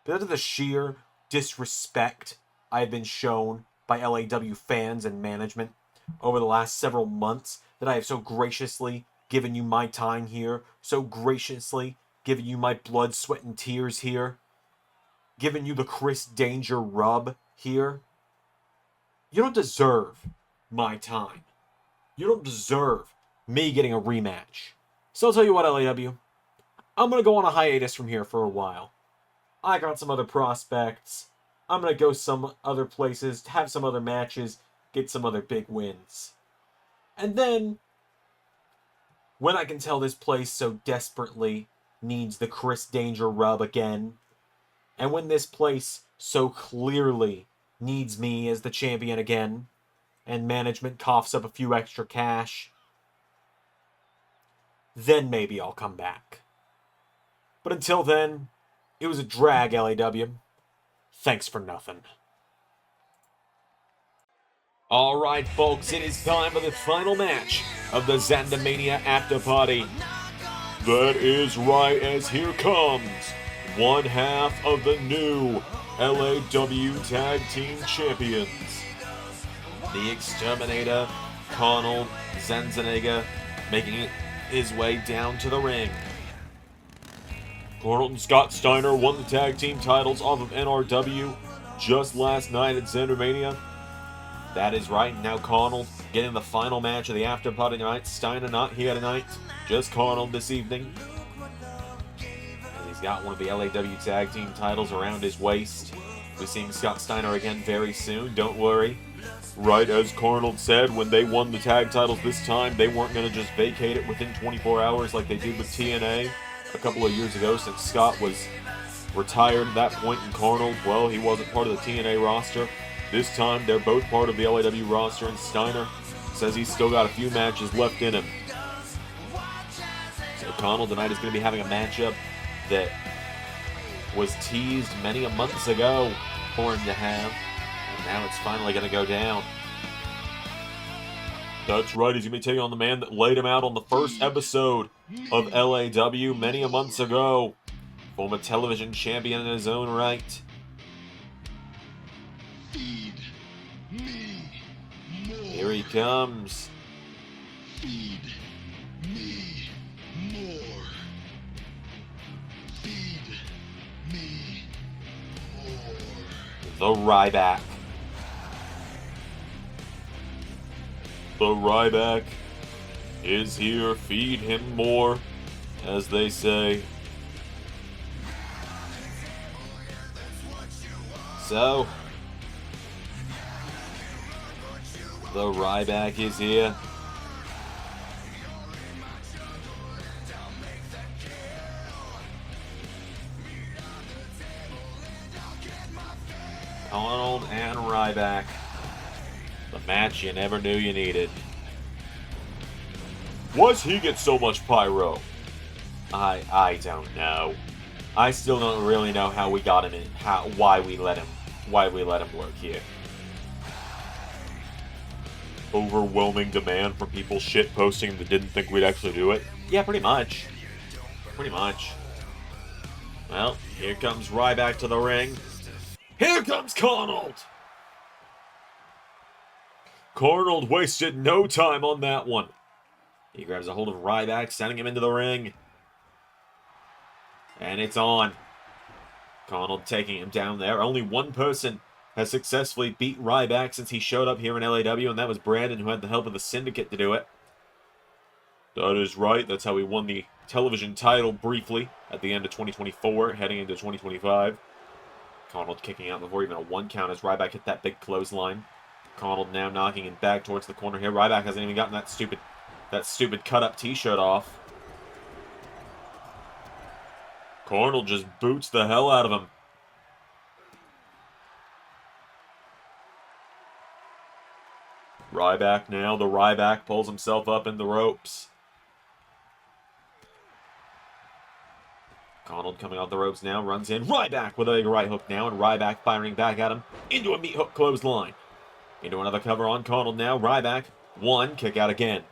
Because of the sheer disrespect I've been shown by LAW fans and management over the last several months, that I have so graciously given you my time here, so graciously given you my blood, sweat, and tears here, given you the Chris Danger rub here. You don't deserve my time. You don't deserve me getting a rematch. So I'll tell you what, LAW. I'm going to go on a hiatus from here for a while. I got some other prospects. I'm going to go some other places, have some other matches, get some other big wins. And then, when I can tell this place so desperately needs the Chris Danger rub again, and when this place so clearly needs me as the champion again, and management coughs up a few extra cash, then maybe I'll come back. But until then, it was a drag, LAW. Thanks for nothing. Alright, folks, it is time for the final match of the ZanderMania After Party. That is right, as here comes one half of the new LAW Tag Team Champions. The Exterminator, Carnold, Zanzanega, making his way down to the ring. Carnold and Scott Steiner won the tag team titles off of NRW just last night at ZanderMania. That is right. Now Carnold getting the final match of the After Party tonight. Steiner not here tonight. Just Carnold this evening. And he's got one of the LAW tag team titles around his waist. We'll be seeing Scott Steiner again very soon. Don't worry. Right as Carnold said, when they won the tag titles this time, they weren't going to just vacate it within 24 hours like they did with TNA a couple of years ago, since Scott was retired at that point, and Carnold, well, he wasn't part of the TNA roster. This time, they're both part of the LAW roster, and Steiner says he's still got a few matches left in him. So Carnold tonight is going to be having a matchup that was teased many a months ago for him to have, and now it's finally going to go down. That's right, he's going to be taking on the man that laid him out on the first episode of LAW many a months ago. Former television champion in his own right. Feed me more. Here he comes. Feed me more. Feed me more. The Ryback. The Ryback is here. Feed him more, as they say. So, the Ryback is here. Carnold and Ryback. The match you never knew you needed. Why's he get so much pyro? I don't know. I still don't really know how we got him in, why we let him work here. Overwhelming demand from people shit posting him that didn't think we'd actually do it. Yeah, pretty much. Pretty much. Well, here comes Ryback to the ring. Here comes Carnold! Carnold wasted no time on that one. He grabs a hold of Ryback, sending him into the ring. And it's on. Carnold taking him down there. Only one person has successfully beat Ryback since he showed up here in LAW, and that was Brandon, who had the help of the Syndicate to do it. That is right. That's how he won the television title briefly at the end of 2024, heading into 2025. Carnold kicking out before even a 1 count as Ryback hit that big clothesline. Carnold now knocking him back towards the corner here. Ryback hasn't even gotten that stupid cut-up t-shirt off. Carnold just boots the hell out of him. Ryback now. The Ryback pulls himself up in the ropes. Carnold coming off the ropes now, runs in. Ryback with a big right hook now, and Ryback firing back at him into a meat hook clothesline. Into another cover on Carnold now. Ryback, 1, kick out again.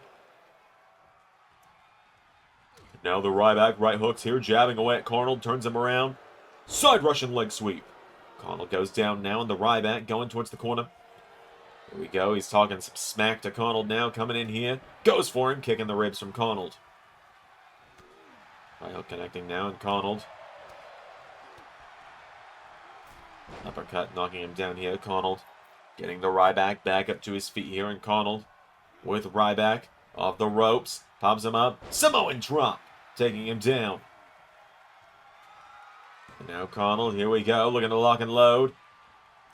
Now the Ryback right hooks here, jabbing away at Carnold, turns him around. Side Russian leg sweep. Carnold goes down now, and the Ryback going towards the corner. Here we go, he's talking some smack to Carnold now, coming in here. Goes for him, kicking the ribs from Carnold. Right hook connecting now, and Carnold. Uppercut, knocking him down here. Carnold getting the Ryback back up to his feet here, and Carnold with Ryback off the ropes. Pops him up. Samoan drop, taking him down. And now Carnold, here we go, looking to lock and load.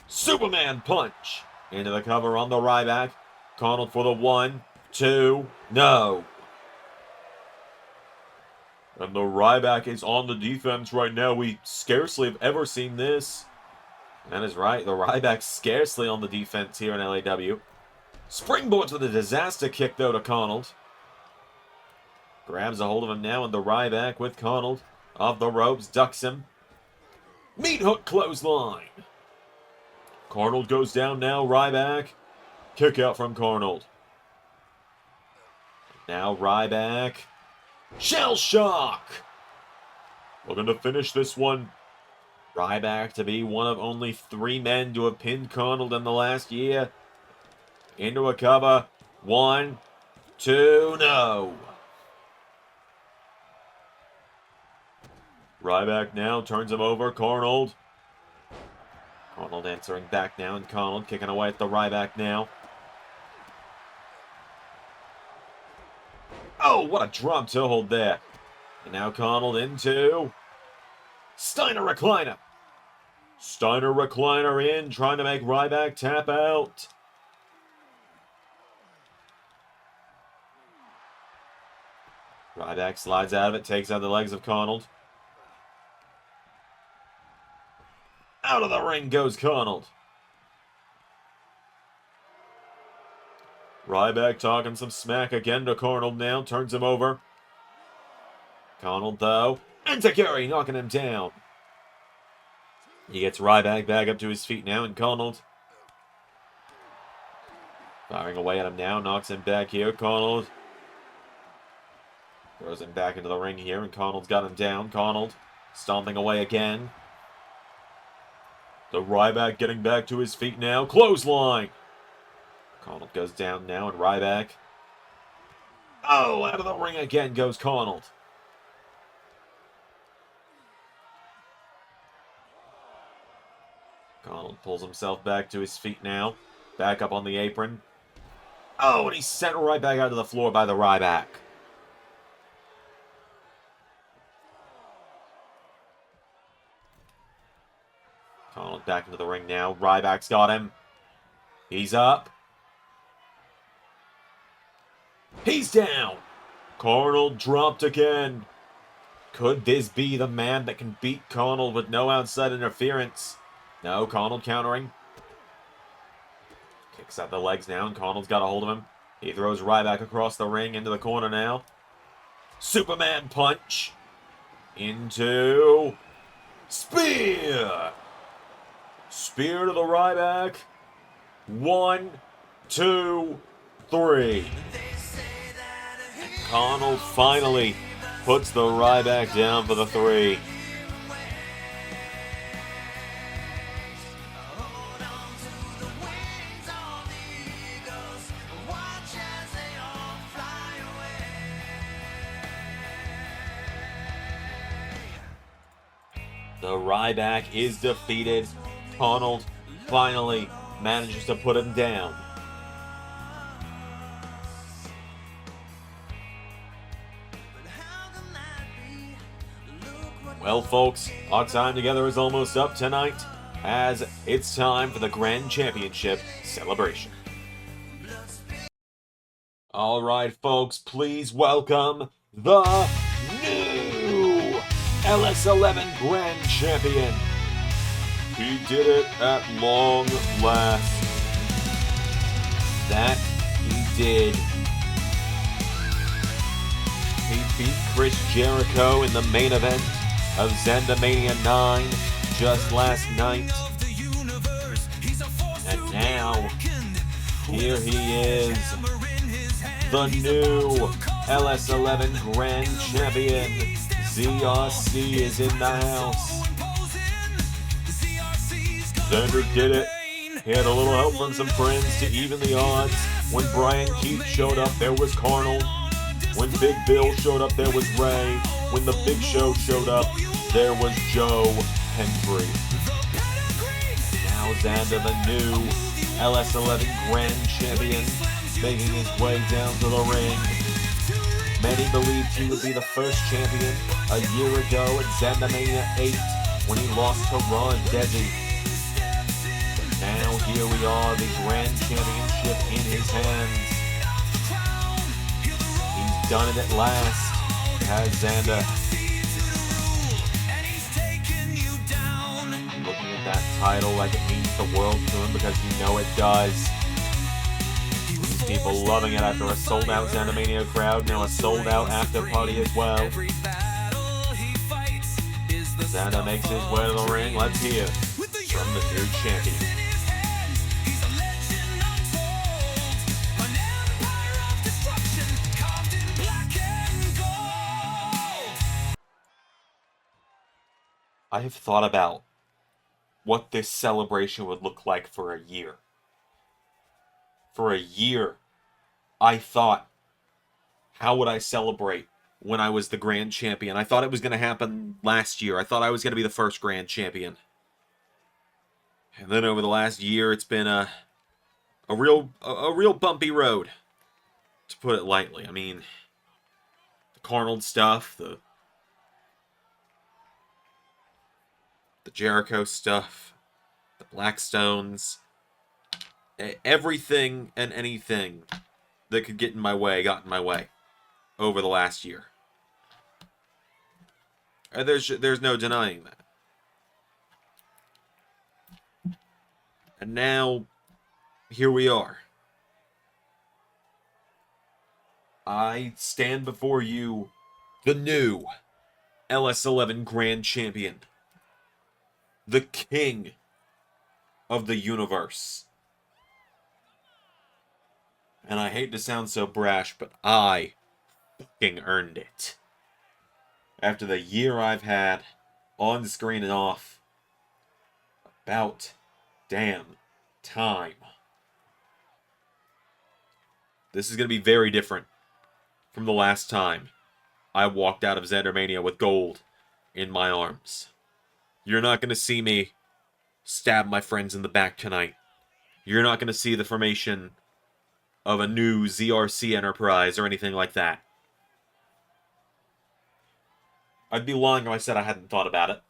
Superman punch into the cover on the Ryback. Carnold for the 1, 2, no. And the Ryback is on the defense right now. We scarcely have ever seen this. That is right. The Ryback's scarcely on the defense here in LAW. Springboards with a disaster kick, though, to Carnold. Grabs a hold of him now, and the Ryback with Carnold. Off the ropes, ducks him. Meat hook clothesline. Carnold goes down now. Ryback. Kick out from Carnold. Now Ryback. Shell shock! Looking to finish this one. Ryback to be one of only 3 men to have pinned Carnold in the last year. Into a cover. 1, 2, no. Ryback now turns him over. Carnold. Carnold answering back now, and Carnold kicking away at the Ryback now. Oh, what a drop toe hold there. And now Carnold into Steiner Recliner. Steiner Recliner in, trying to make Ryback tap out. Ryback slides out of it, takes out the legs of Carnold. Out of the ring goes Carnold. Ryback talking some smack again to Carnold now. Turns him over. Carnold, though. Enzuigiri knocking him down. He gets Ryback back up to his feet now, and Carnold firing away at him now. Knocks him back here. Carnold throws him back into the ring here, and Carnold's got him down. Carnold stomping away again. The Ryback getting back to his feet now. Clothesline. Carnold goes down now, and Ryback. Oh, out of the ring again goes Carnold. Carnold pulls himself back to his feet now. Back up on the apron. Oh, and he's sent right back out to the floor by the Ryback. Carnold back into the ring now. Ryback's got him. He's up. He's down. Carnold dropped again. Could this be the man that can beat Carnold with no outside interference? No, Carnold countering. Kicks out the legs now, and Carnold's got a hold of him. He throws Ryback across the ring into the corner now. Superman punch. Into... Spear! Spear to the Ryback. 1, 2, 3. And Carnold finally puts the Ryback down for the 3. The Ryback is defeated. Carnold finally manages to put him down. Well, folks, our time together is almost up tonight, as it's time for the Grand Championship celebration. All right, folks, please welcome the new LS11 Grand Champion. He did it at long last. That he did. He beat Chris Jericho in the main event of ZanderMania 9 just last night. And now, here he is, the new LS11 Grand Champion. ZRC is in the house. Zander did it. He had a little help from some friends to even the odds. When Brian Keith showed up, there was Carnold. When Big Bill showed up, there was Ray. When the Big Show showed up, there was Joe Hendry. Now Zander, the new LS11 Grand Champion, making his way down to the ring. Many believed he would be the first champion a year ago at ZanderMania 8 when he lost to Ron Desi. But now here we are, the Grand Championship in his hands. He's done it at last, has Zander. Looking at that title like it means the world to him, because you know it does. These people loving it after a sold-out ZanderMania crowd, now a sold-out after party as well. Zander makes his way to the ring. Let's hear from the new champion. I have thought about what this celebration would look like for a year. For a year, I thought, how would I celebrate when I was the Grand Champion? I thought it was going to happen last year. I thought I was going to be the first Grand Champion. And then over the last year, it's been a real bumpy road, to put it lightly. I mean, the Carnold stuff, the Jericho stuff, the Blackstones, everything and anything that could get in my way got in my way over the last year. And there's no denying that. And now, here we are. I stand before you, the new LS11 Grand Champion. The king of the universe. And I hate to sound so brash, but I fucking earned it. After the year I've had, on screen and off, about damn time. This is going to be very different from the last time I walked out of ZanderMania with gold in my arms. You're not going to see me stab my friends in the back tonight. You're not going to see the formation of a new ZRC enterprise or anything like that. I'd be lying if I said I hadn't thought about it.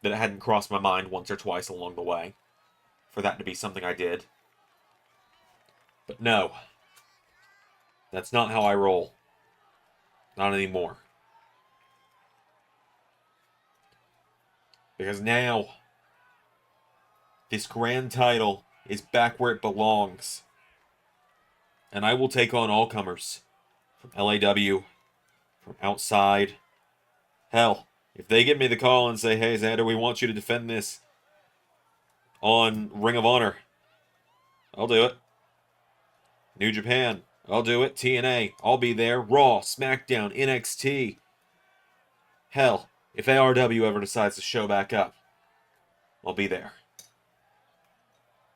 That it hadn't crossed my mind once or twice along the way. For that to be something I did. But no. That's not how I roll. Not anymore. Because now, this grand title is back where it belongs. And I will take on all comers. From LAW, from outside. Hell, if they give me the call and say, hey, Xander, we want you to defend this on Ring of Honor, I'll do it. New Japan, I'll do it. TNA, I'll be there. Raw, SmackDown, NXT. Hell, if ARW ever decides to show back up, I'll be there.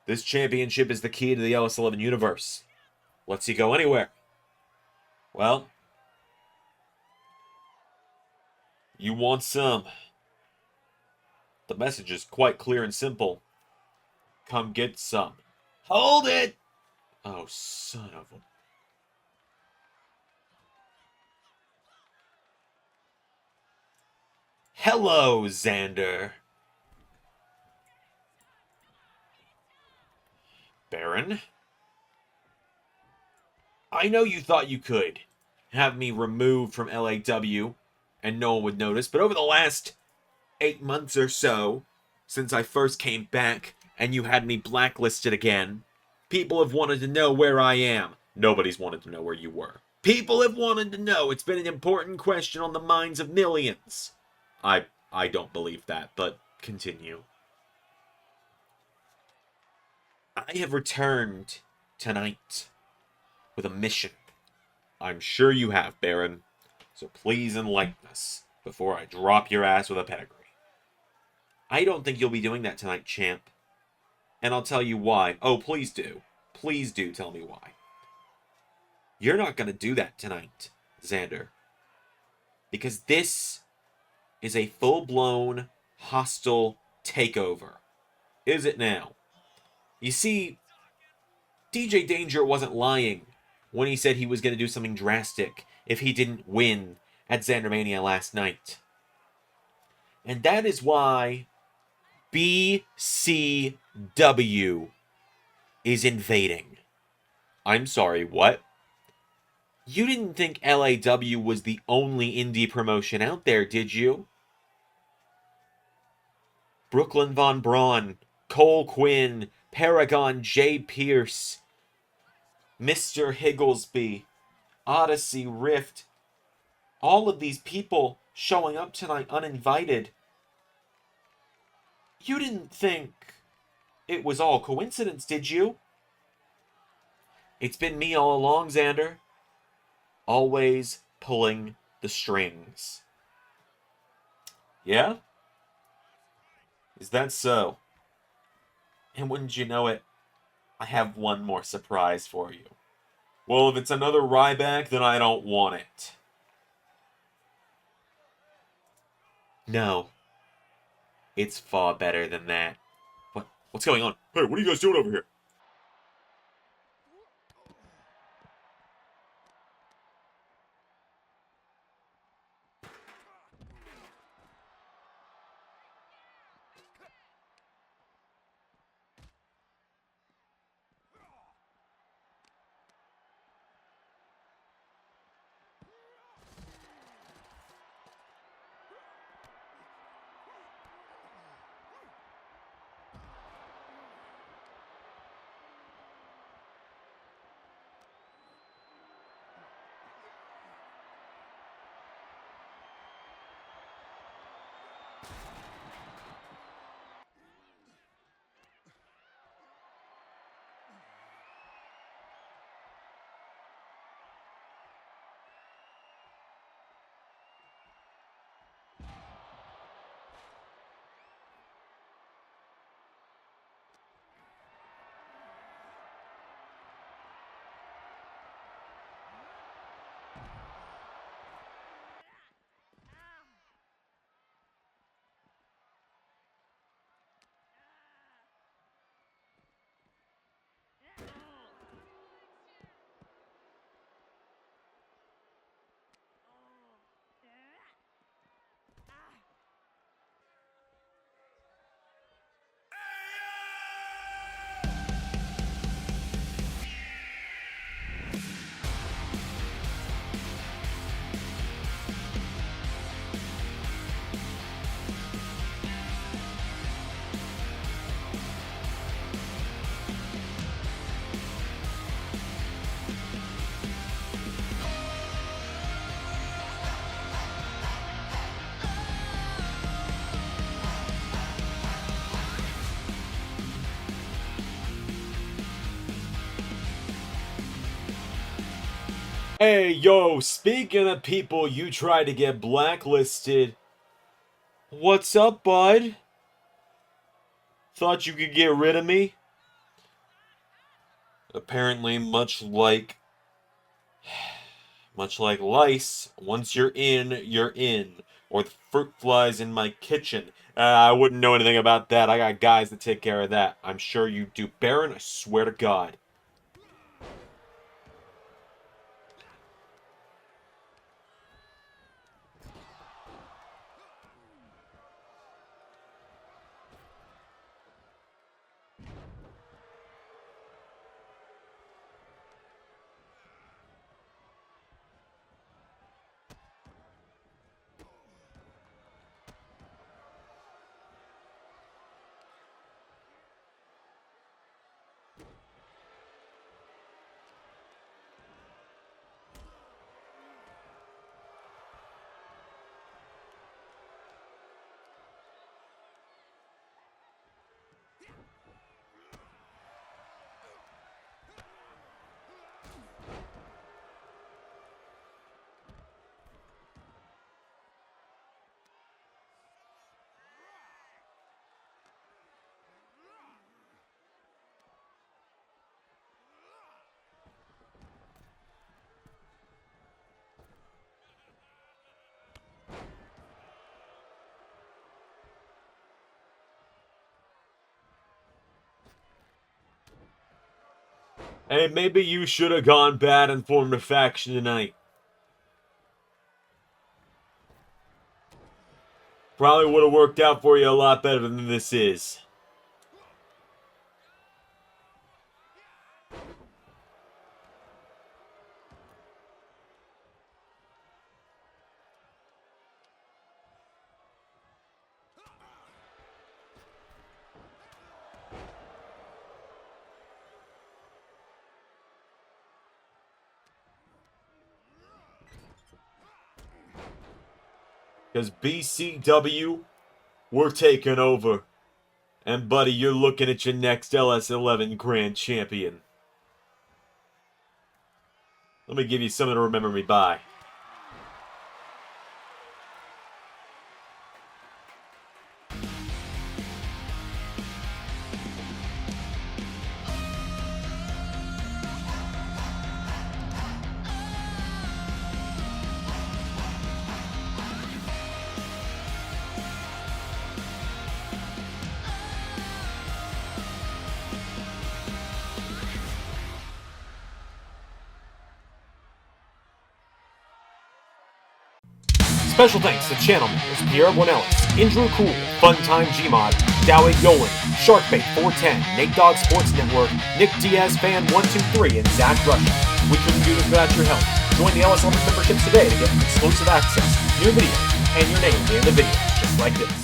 This championship is the key to the LS11 universe. Lets you go anywhere. Well, you want some. The message is quite clear and simple. Come get some. Hold it! Oh, son of a... Hello, Xander. Baron? I know you thought you could have me removed from LAW and no one would notice, but over the last 8 months or so, since I first came back and you had me blacklisted again, people have wanted to know where I am. Nobody's wanted to know where you were. People have wanted to know. It's been an important question on the minds of millions. I don't believe that, but continue. I have returned tonight with a mission. I'm sure you have, Baron. So please enlighten us before I drop your ass with a pedigree. I don't think you'll be doing that tonight, champ. And I'll tell you why. Oh, please do. Please do tell me why. You're not going to do that tonight, Xander. Because this is a full-blown, hostile takeover. Is it now? You see, DJ Danger wasn't lying when he said he was going to do something drastic if he didn't win at ZanderMania last night. And that is why BCW is invading. I'm sorry, what? You didn't think LAW was the only indie promotion out there, did you? Brooklyn Von Braun, Cole Quinn, Paragon J. Pierce, Mr. Higglesby, Odyssey Rift, all of these people showing up tonight uninvited. You didn't think it was all coincidence, did you? It's been me all along, Xander. Always pulling the strings. Yeah? Is that so? And wouldn't you know it, I have one more surprise for you. Well, if it's another Ryback, then I don't want it. No. It's far better than that. What's going on? Hey, what are you guys doing over here? Hey, yo, speaking of people you tried to get blacklisted, what's up, bud? Thought you could get rid of me? Apparently, much like lice, once you're in. Or the fruit flies in my kitchen. I wouldn't know anything about that. I got guys that take care of that. I'm sure you do. Baron, I swear to God. Hey, maybe you should have gone bad and formed a faction tonight. Probably would have worked out for you a lot better than this is. Because BCW, we're taking over. And buddy, you're looking at your next LS11 Grand Champion. Let me give you something to remember me by. Special thanks to channel members PR Ellis, Andrew Cool, Funtime Gmod, Dowie Yolen, Sharkbait 410, Nate Dogg Sports Network, Nick Diaz Fan 123, and Zach Russia. We couldn't do this without your help. Join the LS11 memberships today to get exclusive access, new videos, and your name in the video, just like this.